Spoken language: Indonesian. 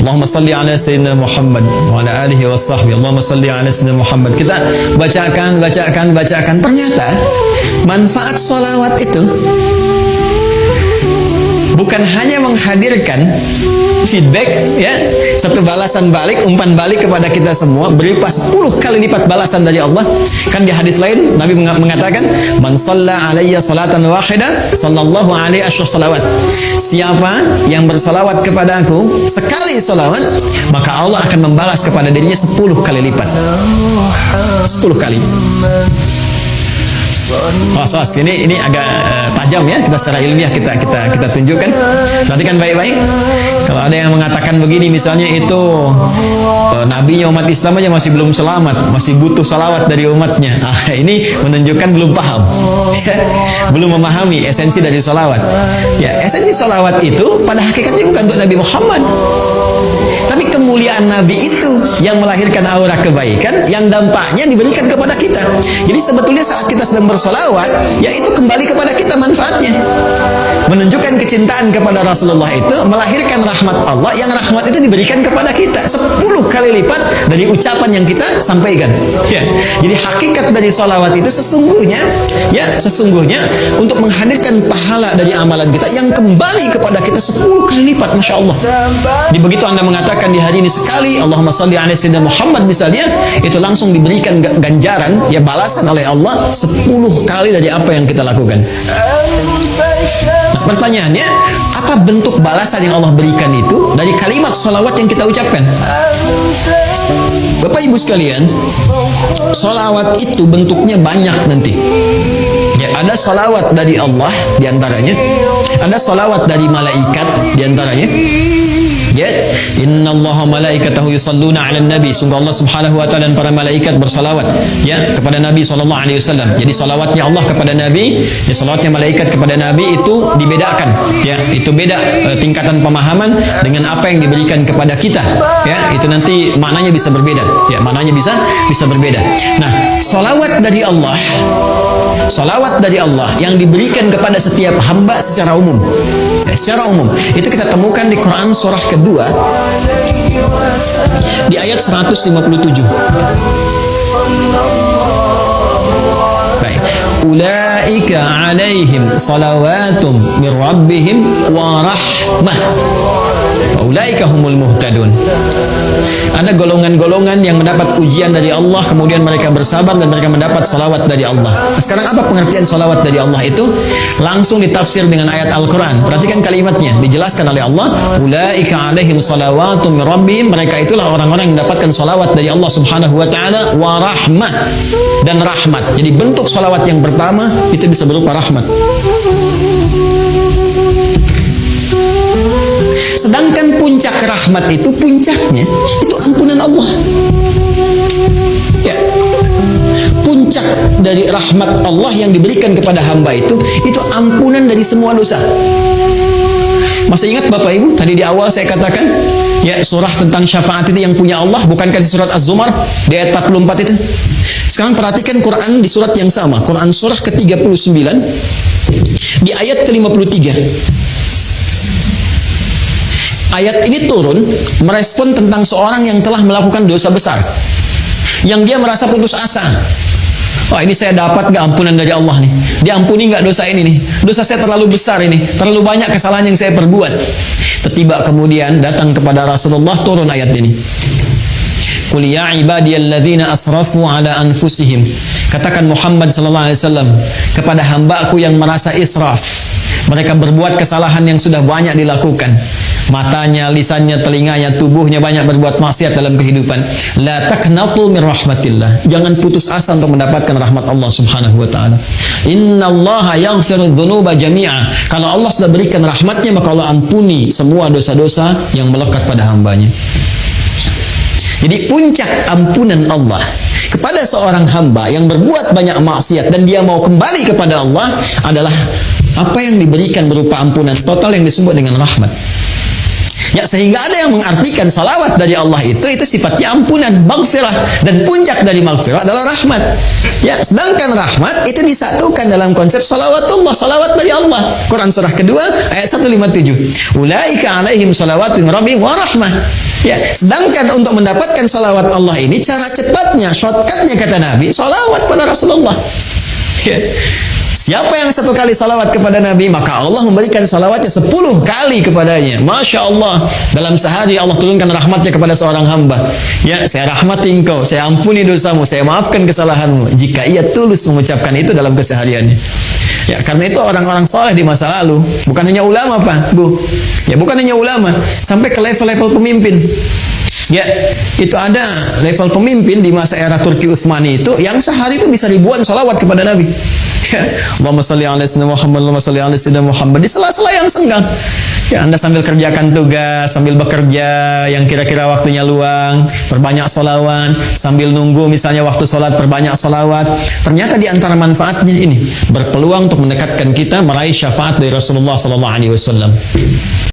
Allahumma salli ala sayyidina Muhammad wa ala alihi wa sahbihi. Allahumma salli ala sayyidina Muhammad. Kita bacakan. Ternyata manfaat sholawat itu bukan hanya menghadirkan feedback, ya, satu balasan balik, umpan balik kepada kita semua berupa 10 kali lipat balasan dari Allah. Kan di hadis lain Nabi mengatakan, man shalla alayya salatan wahida sallallahu alaihi asysalawat. Siapa yang bersalawat kepada aku sekali salawat, maka Allah akan membalas kepada dirinya 10 kali lipat. 10 kali. Ini agak tajam ya, kita secara ilmiah kita tunjukkan. Perhatikan baik-baik. Kalau ada yang mengatakan begini, misalnya itu nabinya umat Islam aja masih belum selamat, masih butuh salawat dari umatnya. Ini menunjukkan belum paham, belum memahami esensi dari salawat. Ya, esensi salawat itu pada hakikatnya bukan untuk Nabi Muhammad, tapi kemuliaan Nabi itu yang melahirkan aura kebaikan yang dampaknya diberikan kepada kita. Jadi sebetulnya saat kita sedang bersolawat, ya itu kembali kepada kita manfaatnya. Menunjukkan kecintaan kepada Rasulullah itu melahirkan rahmat Allah, yang rahmat itu diberikan kepada kita 10 kali lipat dari ucapan yang kita sampaikan. Ya. Jadi hakikat dari solawat itu sesungguhnya untuk menghadirkan pahala dari amalan kita yang kembali kepada kita 10 kali lipat. Masya Allah. Jadi begitu Anda mengatakan di hari ini sekali Allahumma shalli ala sayyidina Muhammad misalnya, itu langsung diberikan ganjaran, ya, balasan oleh Allah 10 kali dari apa yang kita lakukan. Nah, pertanyaannya, apa bentuk balasan yang Allah berikan itu dari kalimat sholawat yang kita ucapkan? Bapak Ibu sekalian, sholawat itu bentuknya banyak nanti. Ya, ada sholawat dari Allah diantaranya, ada sholawat dari malaikat diantaranya. Ya, innallaha malaikatahu yusalluna 'alan nabi. Sungguh Allah Subhanahu wa taala dan para malaikat bersalawat, ya, kepada Nabi sallallahu alaihi wasallam. Jadi salawatnya Allah kepada Nabi, ya, salawatnya malaikat kepada Nabi itu dibedakan, ya. Itu beda tingkatan pemahaman dengan apa yang diberikan kepada kita, ya. Itu nanti maknanya bisa berbeda, ya, maknanya bisa berbeda. Nah, salawat dari Allah yang diberikan kepada setiap hamba secara umum. Secara umum itu kita temukan di Quran surah kedua di ayat 157. Baik. Ulaika alaihim salawatum min rabbihim wa rahmah wa ulaika humul muhtadun. Ada golongan-golongan yang mendapat ujian dari Allah, kemudian mereka bersabar dan mereka mendapat salawat dari Allah. Nah, sekarang apa pengertian salawat dari Allah itu? Langsung ditafsir dengan ayat Al-Quran. Perhatikan kalimatnya, dijelaskan oleh Allah, ulaika alaihim salawatum min rabbihim. Mereka itulah orang-orang yang mendapatkan salawat dari Allah Subhanahu wa taala, wa rahmah, dan rahmat. Jadi bentuk salawat yang pertama itu bisa berupa rahmat. Sedangkan puncak rahmat itu, puncaknya itu ampunan Allah. Ya. Puncak dari rahmat Allah yang diberikan kepada hamba itu ampunan dari semua dosa. Masih ingat Bapak Ibu, tadi di awal saya katakan, ya, surah tentang syafaat itu yang punya Allah, bukankah di surat Az-Zumar di ayat 44 itu? Sekarang perhatikan Quran di surat yang sama, Quran surah ke-39 di ayat ke-53. Ayat ini turun merespon tentang seorang yang telah melakukan dosa besar, yang dia merasa putus asa. Wah, ini saya dapat gak ampunan dari Allah nih? Diampuni gak dosa ini nih? Dosa saya terlalu besar ini, terlalu banyak kesalahan yang saya perbuat. Tiba kemudian datang kepada Rasulullah turun ayat ini. Qul ya ibadiyalladzina asrafu ala anfusihim. Katakan Muhammad sallallahu alaihi wasallam kepada hamba-Ku yang merasa israf. Mereka berbuat kesalahan yang sudah banyak dilakukan. Matanya, lisannya, telinganya, tubuhnya banyak berbuat maksiat dalam kehidupan. La taqnatu min rahmatillah. Jangan putus asa untuk mendapatkan rahmat Allah Subhanahu wa taala. Innallaha yaghfiru dzunuba jami'a. Kalau Allah sudah berikan rahmatnya, maka Allah ampuni semua dosa-dosa yang melekat pada hambanya. Jadi puncak ampunan Allah kepada seorang hamba yang berbuat banyak maksiat dan dia mau kembali kepada Allah adalah apa yang diberikan berupa ampunan total yang disebut dengan rahmat. Ya, sehingga ada yang mengartikan salawat dari Allah itu sifatnya ampunan, maghfirah, dan puncak dari maghfirah adalah rahmat. Ya, sedangkan rahmat itu disatukan dalam konsep salawatullah, salawat dari Allah. Quran surah kedua ayat 157. Ulaika alaihim salawatun rabbihim wa rahmah. Ya, sedangkan untuk mendapatkan salawat Allah ini cara cepatnya, shortcutnya kata Nabi, salawat pada Rasulullah. Ya. Siapa yang 1 kali salawat kepada Nabi, maka Allah memberikan salawatnya 10 kali kepadanya. Masya Allah, dalam sehari Allah turunkan rahmatnya kepada seorang hamba. Ya, saya rahmati engkau, saya ampuni dosamu, saya maafkan kesalahanmu, jika ia tulus mengucapkan itu dalam kesehariannya. Ya, karena itu orang-orang soleh di masa lalu, bukan hanya ulama Pak, Bu. Ya, bukan hanya ulama, sampai ke level-level pemimpin. Ya, itu ada level pemimpin di masa era Turki Utsmani itu yang sehari itu bisa ribuan salawat kepada Nabi. Allahumma salli ala sayyidina Muhammad, Allahumma salli ala sayyidina Muhammad, di sela-sela yang senggang. Ya, Anda sambil kerjakan tugas, sambil bekerja yang kira-kira waktunya luang, perbanyak solawat, sambil nunggu misalnya waktu sholat, perbanyak solawat. Ternyata di antara manfaatnya ini berpeluang untuk mendekatkan kita meraih syafaat dari Rasulullah SAW.